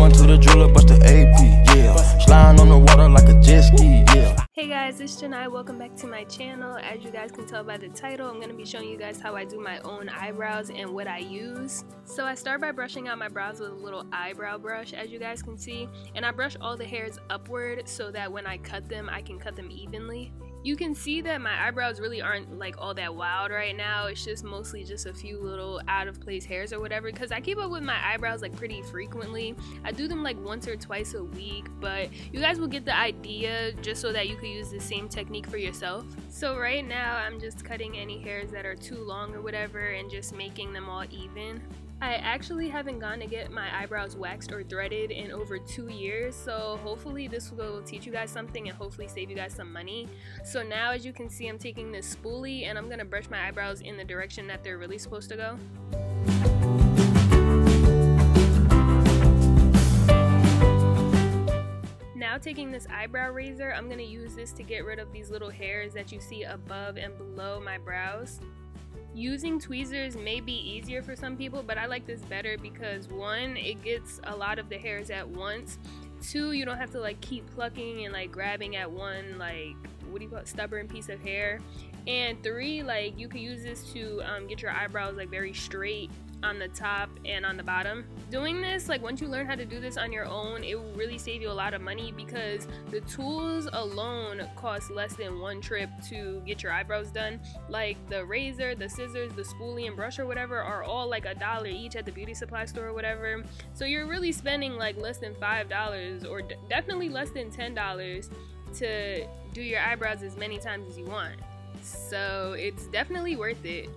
Going to the jeweler, bust the AP, yeah. Sliding on the water like a jet ski, yeah. Hey guys, it's Janai. Welcome back to my channel. As you guys can tell by the title, I'm going to be showing you guys how I do my own eyebrows and what I use. So I start by brushing out my brows with a little eyebrow brush, as you guys can see. And I brush all the hairs upward so that when I cut them, I can cut them evenly. You can see that my eyebrows really aren't like all that wild right now. It's just mostly just a few little out of place hairs or whatever, because I keep up with my eyebrows like pretty frequently. I do them like once or twice a week, but you guys will get the idea just so that you could use the same technique for yourself. So right now I'm just cutting any hairs that are too long or whatever and just making them all even. I actually haven't gone to get my eyebrows waxed or threaded in over 2 years, so hopefully this will teach you guys something and hopefully save you guys some money. So now, as you can see, I'm taking this spoolie and I'm gonna brush my eyebrows in the direction that they're really supposed to go. Now taking this eyebrow razor, I'm gonna use this to get rid of these little hairs that you see above and below my brows. Using tweezers may be easier for some people, but I like this better because 1, it gets a lot of the hairs at once. 2, you don't have to like keep plucking and like grabbing at one, like, what do you call it, stubborn piece of hair. And 3, like, you can use this to get your eyebrows like very straight on the top and on the bottom. Doing this, like, once you learn how to do this on your own, it will really save you a lot of money because the tools alone cost less than 1 trip to get your eyebrows done. Like the razor, the scissors, the spoolie and brush or whatever are all like $1 each at the beauty supply store or whatever. So you're really spending like less than $5 or definitely less than $10 to do your eyebrows as many times as you want. So it's definitely worth it.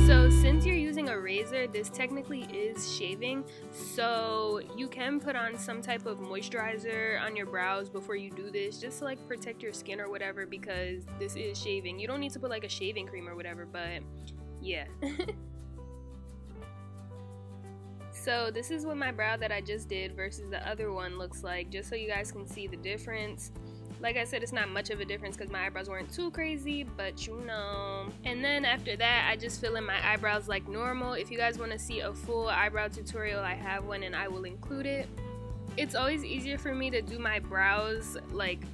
So since you're using a razor, this technically is shaving, so you can put on some type of moisturizer on your brows before you do this, just to like protect your skin or whatever, because this is shaving. You don't need to put like a shaving cream or whatever, but yeah. So this is what my brow that I just did versus the other one looks like, just so you guys can see the difference. Like I said, it's not much of a difference because my eyebrows weren't too crazy, but you know. And then after that, I just fill in my eyebrows like normal. If you guys want to see a full eyebrow tutorial, I have one and I will include it. It's always easier for me to do my brows like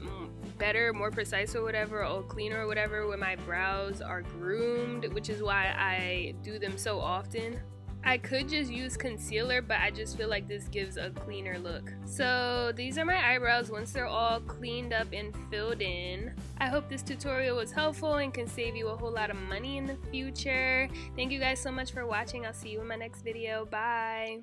better, more precise or whatever, or cleaner or whatever when my brows are groomed, which is why I do them so often. I could just use concealer, but I just feel like this gives a cleaner look. So these are my eyebrows once they're all cleaned up and filled in. I hope this tutorial was helpful and can save you a whole lot of money in the future. Thank you guys so much for watching. I'll see you in my next video. Bye!